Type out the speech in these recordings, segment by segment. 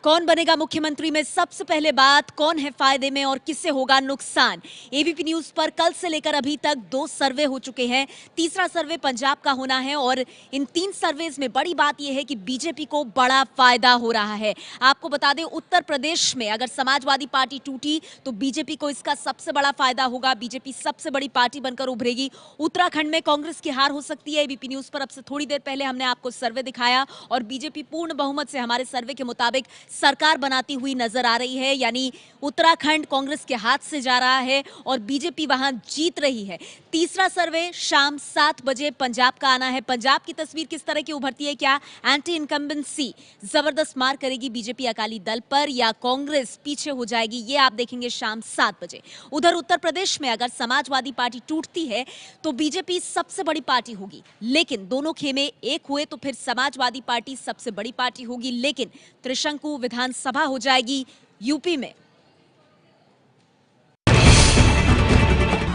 कौन बनेगा मुख्यमंत्री में सबसे पहले बात, कौन है फायदे में और किससे होगा नुकसान। एबीपी न्यूज पर कल से लेकर अभी तक 2 सर्वे हो चुके हैं। तीसरा सर्वे पंजाब का होना है और इन 3 सर्वेज में बड़ी बात यह है कि बीजेपी को बड़ा फायदा हो रहा है। आपको बता दें, उत्तर प्रदेश में अगर समाजवादी पार्टी टूटी तो बीजेपी को इसका सबसे बड़ा फायदा होगा। बीजेपी सबसे बड़ी पार्टी बनकर उभरेगी। उत्तराखंड में कांग्रेस की हार हो सकती है। एबीपी न्यूज पर अब से थोड़ी देर पहले हमने आपको सर्वे दिखाया और बीजेपी पूर्ण बहुमत से हमारे सर्वे के मुताबिक सरकार बनाती हुई नजर आ रही है। यानी उत्तराखंड कांग्रेस के हाथ से जा रहा है और बीजेपी वहां जीत रही है। तीसरा सर्वे शाम 7 बजे पंजाब का आना है। पंजाब की तस्वीर किस तरह की उभरती है, क्या एंटी इनकम्बेंसी जबरदस्त मार करेगी बीजेपी अकाली दल पर या कांग्रेस पीछे हो जाएगी, ये आप देखेंगे शाम 7 बजे। उधर उत्तर प्रदेश में अगर समाजवादी पार्टी टूटती है तो बीजेपी सबसे बड़ी पार्टी होगी, लेकिन दोनों खेमे एक हुए तो फिर समाजवादी पार्टी सबसे बड़ी पार्टी होगी, लेकिन त्रिशंकु विधानसभा हो जाएगी यूपी में।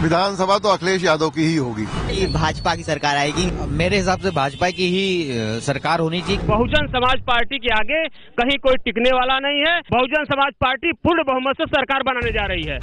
विधानसभा तो अखिलेश यादव की ही होगी। भाजपा की सरकार आएगी। मेरे हिसाब से भाजपा की ही सरकार होनी चाहिए। बहुजन समाज पार्टी के आगे कहीं कोई टिकने वाला नहीं है। बहुजन समाज पार्टी पूर्ण बहुमत से सरकार बनाने जा रही है।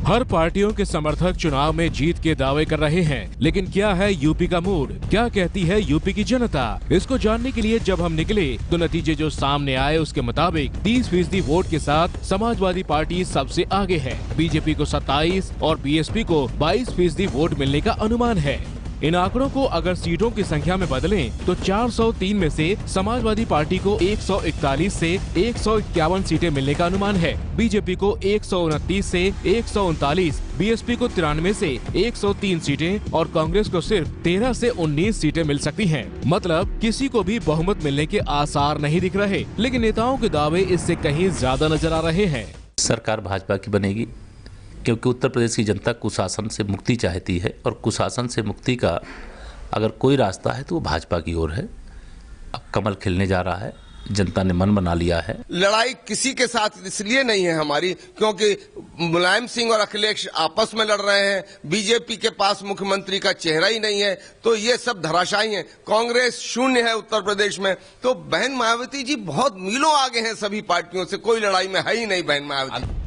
हर पार्टियों के समर्थक चुनाव में जीत के दावे कर रहे हैं, लेकिन क्या है यूपी का मूड, क्या कहती है यूपी की जनता? इसको जानने के लिए जब हम निकले तो नतीजे जो सामने आए उसके मुताबिक 30% वोट के साथ समाजवादी पार्टी सबसे आगे है। बीजेपी को 27 और बीएसपी को 22% वोट मिलने का अनुमान है। इन आंकड़ों को अगर सीटों की संख्या में बदलें तो 403 में से समाजवादी पार्टी को 141 से 151 सीटें मिलने का अनुमान है। बीजेपी को 129 से 139, बीएसपी को 93 से 103 सीटें और कांग्रेस को सिर्फ 13 से 19 सीटें मिल सकती हैं। मतलब किसी को भी बहुमत मिलने के आसार नहीं दिख रहे, लेकिन नेताओं के दावे इससे कहीं ज्यादा नजर आ रहे हैं। सरकार भाजपा की बनेगी क्योंकि उत्तर प्रदेश की जनता कुशासन से मुक्ति चाहती है और कुशासन से मुक्ति का अगर कोई रास्ता है तो वो भाजपा की ओर है। अब कमल खिलने जा रहा है, जनता ने मन बना लिया है। लड़ाई किसी के साथ इसलिए नहीं है हमारी क्योंकि मुलायम सिंह और अखिलेश आपस में लड़ रहे हैं। बीजेपी के पास मुख्यमंत्री का चेहरा ही नहीं है, तो ये सब धराशायी है। कांग्रेस शून्य है उत्तर प्रदेश में, तो बहन मायावती जी बहुत मीलों आगे हैं सभी पार्टियों से। कोई लड़ाई में है ही नहीं बहन मायावती।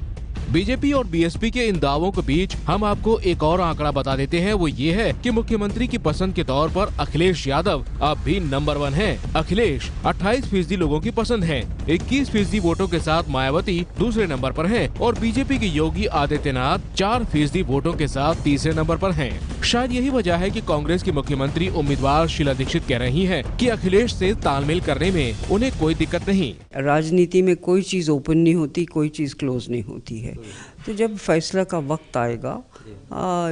बीजेपी और बीएसपी के इन दावों के बीच हम आपको एक और आंकड़ा बता देते हैं। वो ये है कि मुख्यमंत्री की पसंद के तौर पर अखिलेश यादव अब भी नंबर 1 हैं। अखिलेश 28% लोगों की पसंद है। 21% वोटों के साथ मायावती दूसरे नंबर पर हैं और बीजेपी के योगी आदित्यनाथ 4% वोटों के साथ तीसरे नंबर पर हैं। शायद यही वजह है कि कांग्रेस की मुख्यमंत्री उम्मीदवार शीला दीक्षित कह रही है कि अखिलेश से तालमेल करने में उन्हें कोई दिक्कत नहीं। राजनीति में कोई चीज ओपन नहीं होती, कोई चीज क्लोज नहीं होती है। तो जब फैसला का वक्त आएगा,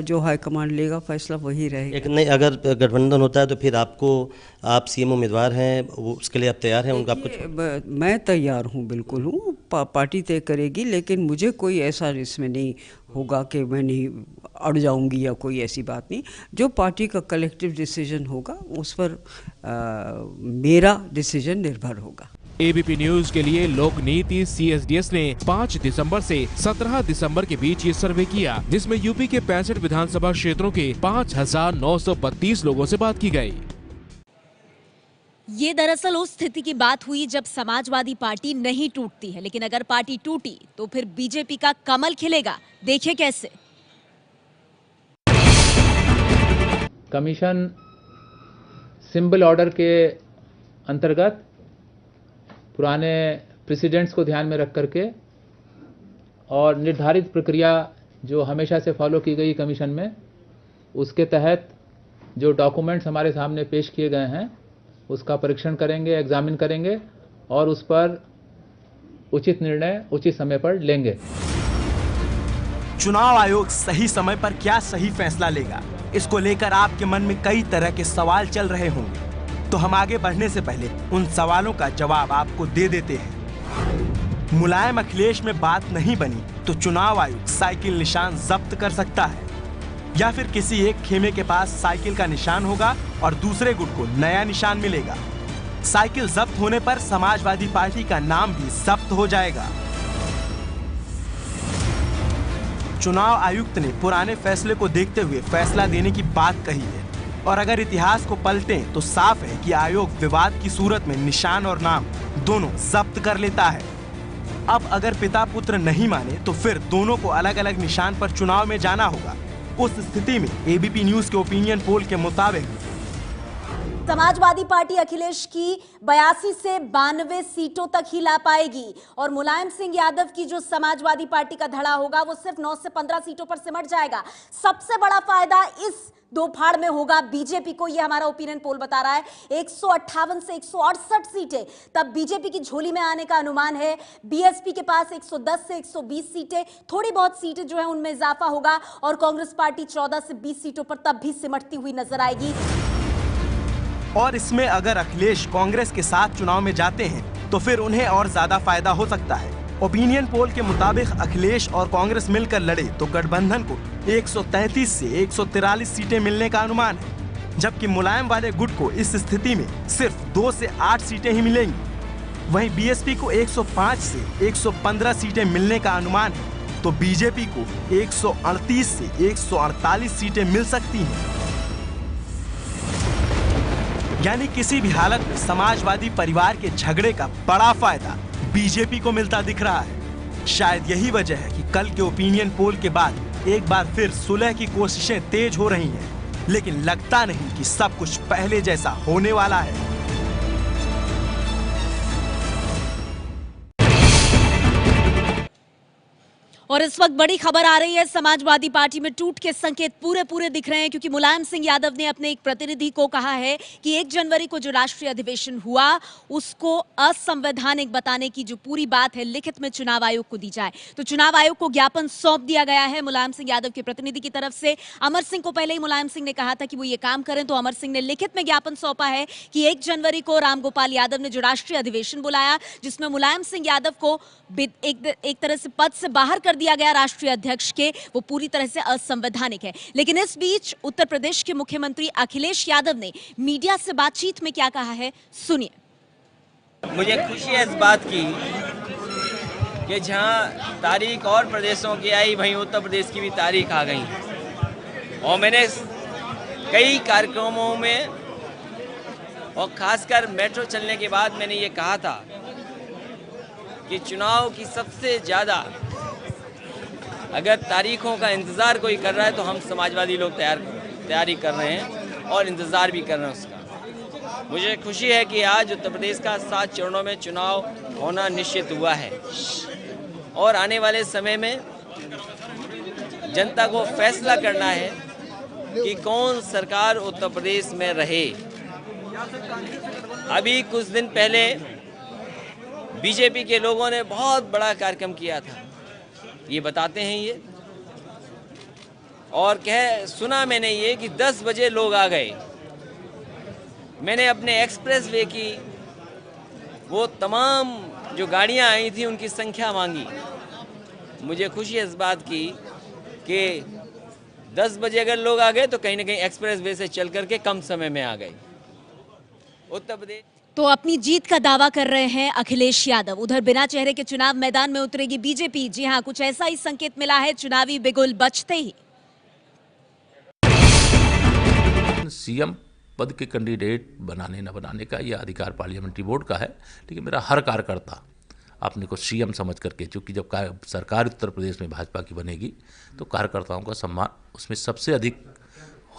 जो हाईकमांड लेगा फैसला वही रहेगा। एक नहीं, अगर गठबंधन होता है तो फिर आप सीएम उम्मीदवार हैं, उसके लिए आप तैयार हैं? उनका कुछ मैं तैयार हूँ, बिल्कुल हूँ। पार्टी तय करेगी, लेकिन मुझे कोई ऐसा इसमें नहीं होगा कि मैं नहीं अड़ जाऊंगी या कोई ऐसी बात नहीं। जो पार्टी का कलेक्टिव डिसीजन होगा उस पर मेरा डिसीजन निर्भर होगा। एबीपी न्यूज के लिए लोक नीति CSDS ने 5 दिसंबर से 17 दिसंबर के बीच ये सर्वे किया, जिसमें यूपी के 65 विधानसभा क्षेत्रों के 5,932 लोगों से बात की गई। ये दरअसल उस स्थिति की बात हुई जब समाजवादी पार्टी नहीं टूटती है, लेकिन अगर पार्टी टूटी तो फिर बीजेपी का कमल खिलेगा। देखिए कैसे। कमीशन सिंबल ऑर्डर के अंतर्गत पुराने प्रेसिडेंट्स को ध्यान में रख करके और निर्धारित प्रक्रिया जो हमेशा से फॉलो की गई कमीशन में, उसके तहत जो डॉक्यूमेंट्स हमारे सामने पेश किए गए हैं उसका परीक्षण करेंगे, एग्जामिन करेंगे और उस पर उचित निर्णय उचित समय पर लेंगे। चुनाव आयोग सही समय पर क्या सही फैसला लेगा, इसको लेकर आपके मन में कई तरह के सवाल चल रहे होंगे। तो हम आगे बढ़ने से पहले उन सवालों का जवाब आपको दे देते हैं। मुलायम अखिलेश में बात नहीं बनी तो चुनाव आयोग साइकिल निशान जब्त कर सकता है, या फिर किसी एक खेमे के पास साइकिल का निशान होगा और दूसरे गुट को नया निशान मिलेगा। साइकिल जब्त होने पर समाजवादी पार्टी का नाम भी जब्त हो जाएगा। चुनाव आयुक्त ने पुराने फैसले को देखते हुए फैसला देने की बात कही है और अगर इतिहास को पलटें तो साफ है कि आयोग विवाद की सूरत में निशान और नाम दोनों जब्त कर लेता है। अब अगर पिता पुत्र नहीं माने तो फिर दोनों को अलग अलग निशान पर चुनाव में जाना होगा। उस स्थिति में एबीपी न्यूज के ओपिनियन पोल के मुताबिक समाजवादी पार्टी अखिलेश की 82 से 92 सीटों तक ही ला पाएगी और मुलायम सिंह यादव की जो समाजवादी पार्टी का धड़ा होगा वो सिर्फ 9 से 15 सीटों पर सिमट जाएगा। सबसे बड़ा फायदा इस दो फाड़ में होगा बीजेपी को, यह हमारा ओपिनियन पोल बता रहा है। 158 से 168 सीटें तब बीजेपी की झोली में आने का अनुमान है। बीएसपी के पास 110 से 120 सीटें, थोड़ी बहुत सीटें जो है उनमें इजाफा होगा और कांग्रेस पार्टी 14 से 20 सीटों पर तब भी सिमटती हुई नजर आएगी। और इसमें अगर अखिलेश कांग्रेस के साथ चुनाव में जाते हैं तो फिर उन्हें और ज्यादा फायदा हो सकता है। ओपिनियन पोल के मुताबिक अखिलेश और कांग्रेस मिलकर लड़े तो गठबंधन को 133 से 143 सीटें मिलने का अनुमान है, जबकि मुलायम वाले गुट को इस स्थिति में सिर्फ 2 से 8 सीटें ही मिलेंगी। वहीं बीएसपी को 105 से 115 सीटें मिलने का अनुमान है, तो बीजेपी को 138 से 148 सीटें मिल सकती हैं। यानी किसी भी हालत में समाजवादी परिवार के झगड़े का बड़ा फायदा बीजेपी को मिलता दिख रहा है। शायद यही वजह है कि कल के ओपिनियन पोल के बाद एक बार फिर सुलह की कोशिशें तेज हो रही हैं, लेकिन लगता नहीं कि सब कुछ पहले जैसा होने वाला है। और इस वक्त बड़ी खबर आ रही है, समाजवादी पार्टी में टूट के संकेत पूरे दिख रहे हैं, क्योंकि मुलायम सिंह यादव ने अपने एक प्रतिनिधि को कहा है कि 1 जनवरी को जो राष्ट्रीय अधिवेशन हुआ उसको असंवैधानिक बताने की जो पूरी बात है लिखित में चुनाव आयोग को दी जाए। तो चुनाव आयोग को ज्ञापन सौंप दिया गया है मुलायम सिंह यादव के प्रतिनिधि की तरफ से। अमर सिंह को पहले ही मुलायम सिंह ने कहा था कि वो ये काम करें, तो अमर सिंह ने लिखित में ज्ञापन सौंपा है कि 1 जनवरी को रामगोपाल यादव ने जो राष्ट्रीय अधिवेशन बुलाया जिसमें मुलायम सिंह यादव को एक तरह से पद से बाहर कर दिया गया राष्ट्रीय अध्यक्ष के, वो पूरी तरह से असंवैधानिक है। लेकिन इस बीच उत्तर प्रदेश के मुख्यमंत्री अखिलेश यादव ने मीडिया से बातचीत में क्या कहा है, सुनिए। मुझे खुशी है इस बात की कि जहां तारीख और प्रदेशों की आई वहीं उत्तर प्रदेश की भी तारीख आ गई। और मैंने कई कार्यक्रमों में और खासकर मेट्रो चलने के बाद मैंने ये कहा था कि चुनाव की सबसे ज़्यादा अगर तारीखों का इंतज़ार कोई कर रहा है तो हम समाजवादी लोग तैयारी कर रहे हैं और इंतज़ार भी कर रहे हैं उसका। मुझे खुशी है कि आज उत्तर प्रदेश का 7 चरणों में चुनाव होना निश्चित हुआ है और आने वाले समय में जनता को फैसला करना है कि कौन सरकार उत्तर प्रदेश में रहे। अभी कुछ दिन पहले बीजेपी के लोगों ने बहुत बड़ा कार्यक्रम किया था, ये बताते हैं ये, और सुना मैंने ये कि 10 बजे लोग आ गए। मैंने अपने एक्सप्रेस वे की वो तमाम जो गाड़ियां आई थी उनकी संख्या मांगी। मुझे खुशी है इस बात की कि 10 बजे अगर लोग आ गए तो कहीं ना कहीं एक्सप्रेस वे से चल करके कम समय में आ गए। उत्तर प्रदेश तो अपनी जीत का दावा कर रहे हैं अखिलेश यादव। उधर बिना चेहरे के चुनाव मैदान में उतरेगी बीजेपी। जी हां, कुछ ऐसा ही संकेत मिला है चुनावी बिगुल बजते ही। सीएम पद के कैंडिडेट बनाने न बनाने का यह अधिकार पार्लियामेंट्री बोर्ड का है, लेकिन मेरा हर कार्यकर्ता अपने को सीएम समझ करके, क्योंकि जब सरकार उत्तर प्रदेश में भाजपा की बनेगी तो कार्यकर्ताओं का सम्मान उसमें सबसे अधिक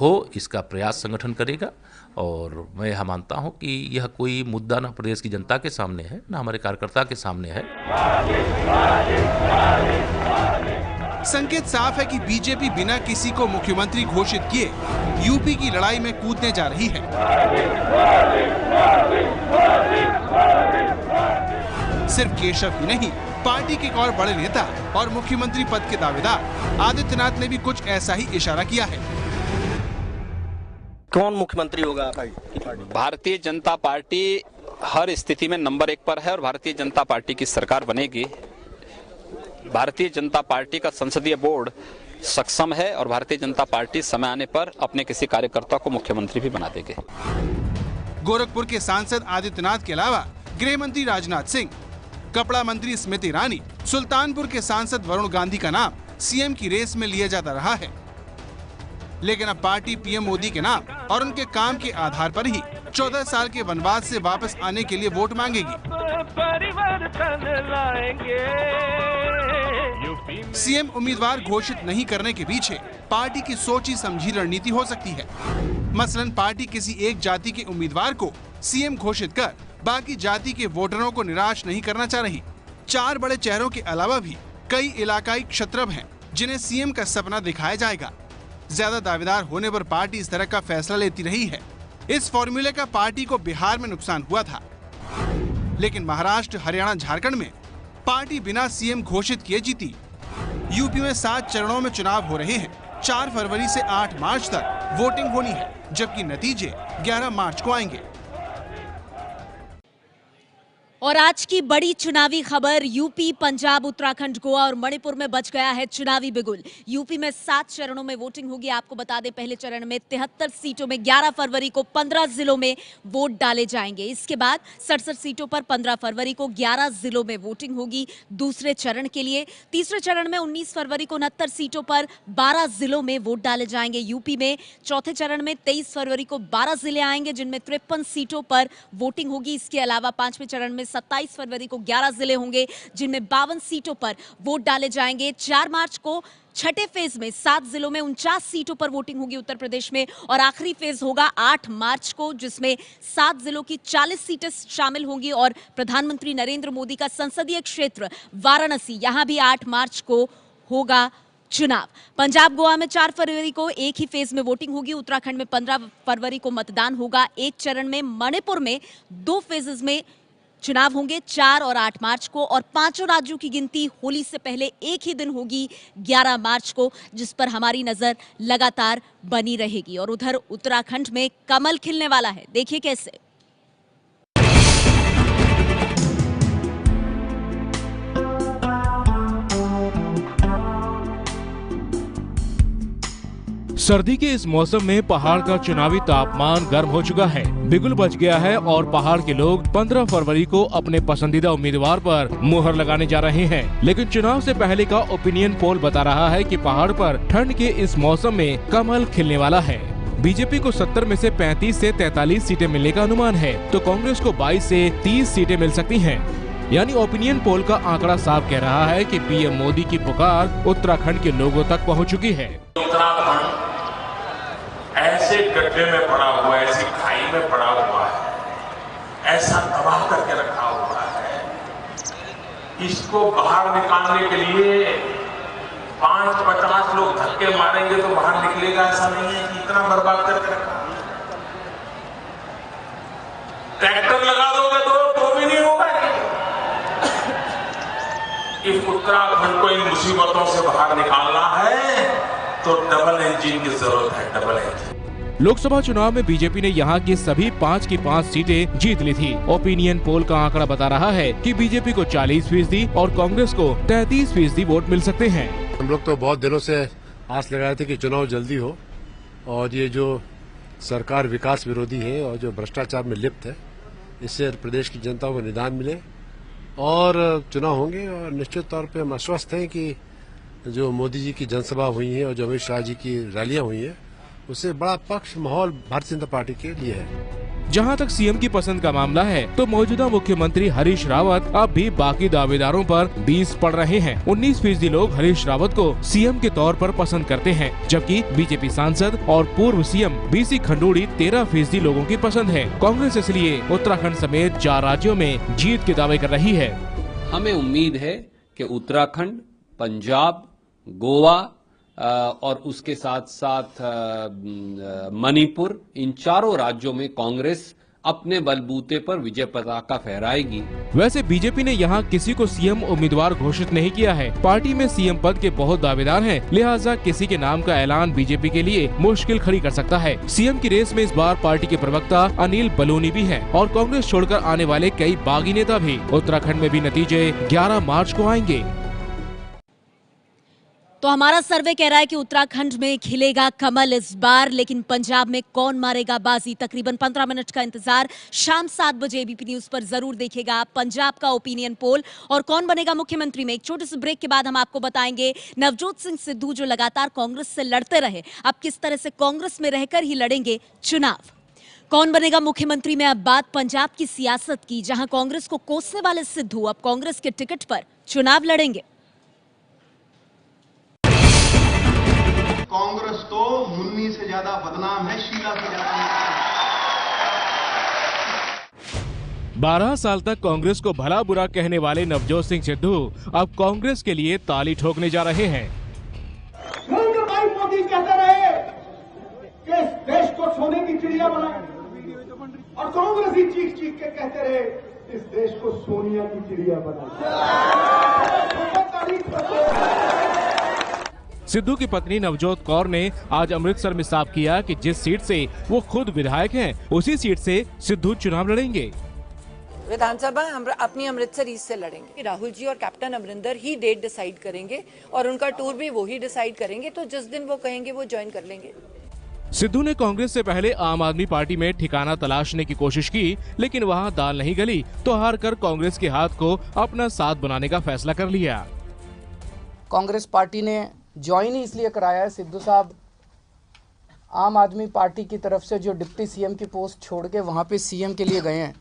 हो, इसका प्रयास संगठन करेगा। और मैं यह मानता हूं कि यह कोई मुद्दा न प्रदेश की जनता के सामने है न हमारे कार्यकर्ता के सामने है। संकेत साफ है कि बीजेपी बिना किसी को मुख्यमंत्री घोषित किए यूपी की लड़ाई में कूदने जा रही है। सिर्फ केशव ही नहीं, पार्टी के एक और बड़े नेता और मुख्यमंत्री पद के दावेदार आदित्यनाथ ने भी कुछ ऐसा ही इशारा किया है। कौन मुख्यमंत्री होगा? भारतीय जनता पार्टी हर स्थिति में नंबर 1 पर है और भारतीय जनता पार्टी की सरकार बनेगी। भारतीय जनता पार्टी का संसदीय बोर्ड सक्षम है और भारतीय जनता पार्टी समय आने पर अपने किसी कार्यकर्ता को मुख्यमंत्री भी बना देगी। गोरखपुर के सांसद आदित्यनाथ के अलावा गृह मंत्री राजनाथ सिंह, कपड़ा मंत्री स्मृति ईरानी, सुल्तानपुर के सांसद वरुण गांधी का नाम सीएम की रेस में लिया जाता रहा है। लेकिन अब पार्टी पीएम मोदी के नाम और उनके काम के आधार पर ही 14 साल के वनवास से वापस आने के लिए वोट मांगेगी। परिवर्तन लाएंगे। सीएम उम्मीदवार घोषित नहीं करने के पीछे पार्टी की सोची समझी रणनीति हो सकती है। मसलन पार्टी किसी एक जाति के उम्मीदवार को सीएम घोषित कर बाकी जाति के वोटरों को निराश नहीं करना चाह रही। 4 बड़े चेहरों के अलावा भी कई इलाकाई क्षत्रप हैं जिन्हें सीएम का सपना दिखाया जाएगा। ज्यादा दावेदार होने पर पार्टी इस तरह का फैसला लेती रही है। इस फॉर्मूले का पार्टी को बिहार में नुकसान हुआ था, लेकिन महाराष्ट्र, हरियाणा, झारखंड में पार्टी बिना सीएम घोषित किए जीती। यूपी में 7 चरणों में चुनाव हो रहे हैं। 4 फरवरी से 8 मार्च तक वोटिंग होनी है, जबकि नतीजे 11 मार्च को आएंगे। और आज की बड़ी चुनावी खबर, यूपी, पंजाब, उत्तराखंड, गोवा और मणिपुर में बज गया है चुनावी बिगुल। यूपी में 7 चरणों में वोटिंग होगी। आपको बता दें, पहले चरण में 73 सीटों में 11 फरवरी को 15 जिलों में वोट डाले जाएंगे। इसके बाद 67 सीटों पर 15 फरवरी को 11 जिलों में वोटिंग होगी दूसरे चरण के लिए। तीसरे चरण में 19 फरवरी को 69 सीटों पर 12 जिलों में वोट डाले जाएंगे यूपी में। चौथे चरण में 23 फरवरी को 12 जिले आएंगे जिनमें 53 सीटों पर वोटिंग होगी। इसके अलावा पांचवें चरण में 27 फरवरी को 11 जिले होंगे जिनमें 52 सीटों पर वोट डाले जाएंगे। 4 मार्च को छठे फेज में 7 जिलों में 49 सीटों पर वोटिंग होगी उत्तर प्रदेश में। और आखिरी फेज होगा 8 मार्च को, जिसमें 7 जिलों की 40 सीटें शामिल होंगी। और प्रधानमंत्री नरेंद्र मोदी का संसदीय क्षेत्र वाराणसी, यहां भी 8 मार्च को होगा चुनाव। पंजाब, गोवा में 4 फरवरी को एक ही फेज में वोटिंग होगी। उत्तराखंड में 15 फरवरी को मतदान होगा एक चरण में। मणिपुर में 2 फेजेस में चुनाव होंगे 4 और 8 मार्च को। और 5 राज्यों की गिनती होली से पहले एक ही दिन होगी 11 मार्च को, जिस पर हमारी नजर लगातार बनी रहेगी। और उधर उत्तराखंड में कमल खिलने वाला है, देखिए कैसे। सर्दी के इस मौसम में पहाड़ का चुनावी तापमान गर्म हो चुका है। बिगुल बच गया है और पहाड़ के लोग 15 फरवरी को अपने पसंदीदा उम्मीदवार पर मुहर लगाने जा रहे हैं। लेकिन चुनाव से पहले का ओपिनियन पोल बता रहा है कि पहाड़ पर ठंड के इस मौसम में कमल खिलने वाला है। बीजेपी को 70 में से 35 से 43 सीटें मिलने का अनुमान है, तो कांग्रेस को 22 से 30 सीटें मिल सकती हैं। यानी ओपिनियन पोल का आंकड़ा साफ कह रहा है कि पीएम मोदी की पुकार उत्तराखंड के लोगों तक पहुंच चुकी है। उत्तराखंड ऐसे गड्ढे में पड़ा हुआ है, ऐसी खाई में पड़ा हुआ है, ऐसा तबाह करके रखा हुआ है। इसको बाहर निकालने के लिए 5-50 लोग धक्के मारेंगे तो बाहर निकलेगा, ऐसा नहीं है कि इतना बर्बाद करके रखा। ट्रैक्टर लगा दोगे तो भी नहीं होगा। इस उत्तराखंड को इन मुसीबतों से बाहर निकालना है तो डबल इंजन की जरूरत है, डबल इंजन। लोकसभा चुनाव में बीजेपी ने यहां की सभी 5 की 5 सीटें जीत ली थी। ओपिनियन पोल का आंकड़ा बता रहा है कि बीजेपी को 40% और कांग्रेस को 33% वोट मिल सकते हैं। हम लोग तो बहुत दिनों से आस लगाए थे कि चुनाव जल्दी हो और ये जो सरकार विकास विरोधी है और जो भ्रष्टाचार में लिप्त है, इससे प्रदेश की जनता को निदान मिले और चुनाव होंगे। और निश्चित तौर पे हम आश्वस्त हैं कि जो मोदी जी की जनसभा हुई है और जो अमित शाह जी की रैलियां हुई है, उससे बड़ा पक्ष माहौल भारतीय जनता पार्टी के लिए है। जहां तक सीएम की पसंद का मामला है, तो मौजूदा मुख्यमंत्री हरीश रावत अब भी बाकी दावेदारों पर 20 पड़ रहे हैं। 19% लोग हरीश रावत को सीएम के तौर पर पसंद करते हैं, जबकि बीजेपी सांसद और पूर्व सीएम बीसी खंडूड़ी 13% लोगों की पसंद है। कांग्रेस इसलिए उत्तराखंड समेत 4 राज्यों में जीत के दावे कर रही है। हमें उम्मीद है कि उत्तराखंड, पंजाब, गोवा और उसके साथ साथ मणिपुर, इन चारों राज्यों में कांग्रेस अपने बलबूते पर विजय पताका फहराएगी। वैसे बीजेपी ने यहाँ किसी को सीएम उम्मीदवार घोषित नहीं किया है। पार्टी में सीएम पद के बहुत दावेदार हैं, लिहाजा किसी के नाम का ऐलान बीजेपी के लिए मुश्किल खड़ी कर सकता है। सीएम की रेस में इस बार पार्टी के प्रवक्ता अनिल बलूनी भी हैं और कांग्रेस छोड़कर आने वाले कई बागी नेता भी। उत्तराखंड में भी नतीजे 11 मार्च को आएंगे। तो हमारा सर्वे कह रहा है कि उत्तराखंड में खिलेगा कमल इस बार, लेकिन पंजाब में कौन मारेगा बाजी? तकरीबन 15 मिनट का इंतजार शाम 7 बजे एबीपी न्यूज पर जरूर देखिएगा आप पंजाब का ओपिनियन पोल और कौन बनेगा मुख्यमंत्री में। एक छोटे से ब्रेक के बाद हम आपको बताएंगे नवजोत सिंह सिद्धू जो लगातार कांग्रेस से लड़ते रहे, अब किस तरह से कांग्रेस में रहकर ही लड़ेंगे चुनाव। कौन बनेगा मुख्यमंत्री में अब बात पंजाब की सियासत की, जहां कांग्रेस को कोसने वाले सिद्धू अब कांग्रेस के टिकट पर चुनाव लड़ेंगे। कांग्रेस तो मुन्नी से ज्यादा बदनाम है, शीला से ज्यादा। 12 साल तक कांग्रेस को भला बुरा कहने वाले नवजोत सिंह सिद्धू अब कांग्रेस के लिए ताली ठोकने जा रहे हैं। भाई मोदी कहते रहे कि इस देश को सोने की चिड़िया बनाए, और कांग्रेस ही चीख चीख के कहते रहे इस देश को सोनिया की चिड़िया बनाए। सिद्धू की पत्नी नवजोत कौर ने आज अमृतसर में साफ किया कि जिस सीट से वो खुद विधायक हैं, उसी सीट से सिद्धू चुनाव लड़ेंगे। विधानसभा अपनी अमृतसर ईस्ट से लड़ेंगे। राहुल जी और कैप्टन अमरिंदर ही डेट डिसाइड करेंगे और उनका टूर भी वो ही डिसाइड करेंगे, तो जिस दिन वो कहेंगे वो ज्वाइन कर लेंगे। सिद्धू ने कांग्रेस से पहले आम आदमी पार्टी में ठिकाना तलाशने की कोशिश की, लेकिन वहां दाल नहीं गली तो हार कर कांग्रेस के हाथ को अपना साथ बनाने का फैसला कर लिया। कांग्रेस पार्टी ने ज्वाइन ही इसलिए कराया है, सिद्धू साहब आम आदमी पार्टी की तरफ से जो डिप्टी सीएम की पोस्ट छोड़ के वहां पे सीएम के लिए गए हैं।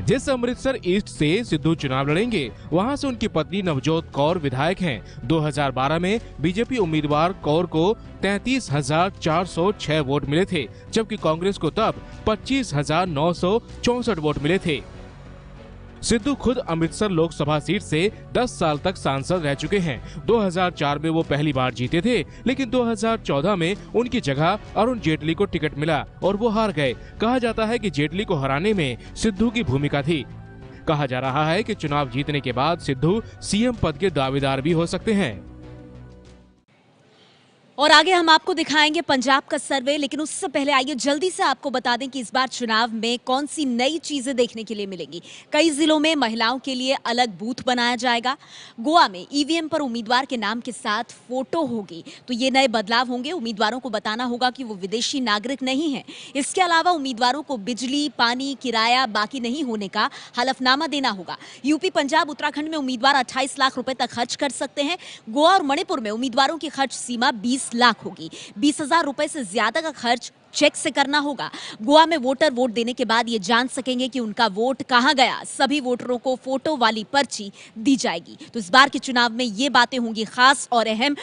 जिस अमृतसर ईस्ट से सिद्धू चुनाव लड़ेंगे, वहां से उनकी पत्नी नवजोत कौर विधायक हैं। 2012 में बीजेपी उम्मीदवार कौर को 33,406 वोट मिले थे, जबकि कांग्रेस को तब 25,964 वोट मिले थे। सिद्धू खुद अमृतसर लोकसभा सीट से 10 साल तक सांसद रह चुके हैं। 2004 में वो पहली बार जीते थे, लेकिन 2014 में उनकी जगह अरुण जेटली को टिकट मिला और वो हार गए। कहा जाता है कि जेटली को हराने में सिद्धू की भूमिका थी। कहा जा रहा है कि चुनाव जीतने के बाद सिद्धू सीएम पद के दावेदार भी हो सकते हैं। और आगे हम आपको दिखाएंगे पंजाब का सर्वे, लेकिन उससे पहले आइए जल्दी से आपको बता दें कि इस बार चुनाव में कौन सी नई चीजें देखने के लिए मिलेंगी। कई जिलों में महिलाओं के लिए अलग बूथ बनाया जाएगा। गोवा में ईवीएम पर उम्मीदवार के नाम के साथ फोटो होगी, तो ये नए बदलाव होंगे। उम्मीदवारों को बताना होगा कि वो विदेशी नागरिक नहीं है। इसके अलावा उम्मीदवारों को बिजली, पानी, किराया बाकी नहीं होने का हलफनामा देना होगा। यूपी, पंजाब, उत्तराखंड में उम्मीदवार 28 लाख रुपए तक खर्च कर सकते हैं। गोवा और मणिपुर में उम्मीदवारों की खर्च सीमा 20 लाख होगी। 20,000 रुपए से ज्यादा का खर्च चेक से करना होगा। गोवा में वोटर वोट देने के बाद ये जान सकेंगे कि उनका वोट कहां गया। सभी वोटरों को फोटो वाली पर्ची दी जाएगी। तो इस बार के चुनाव में ये बातें होंगी खास और अहम।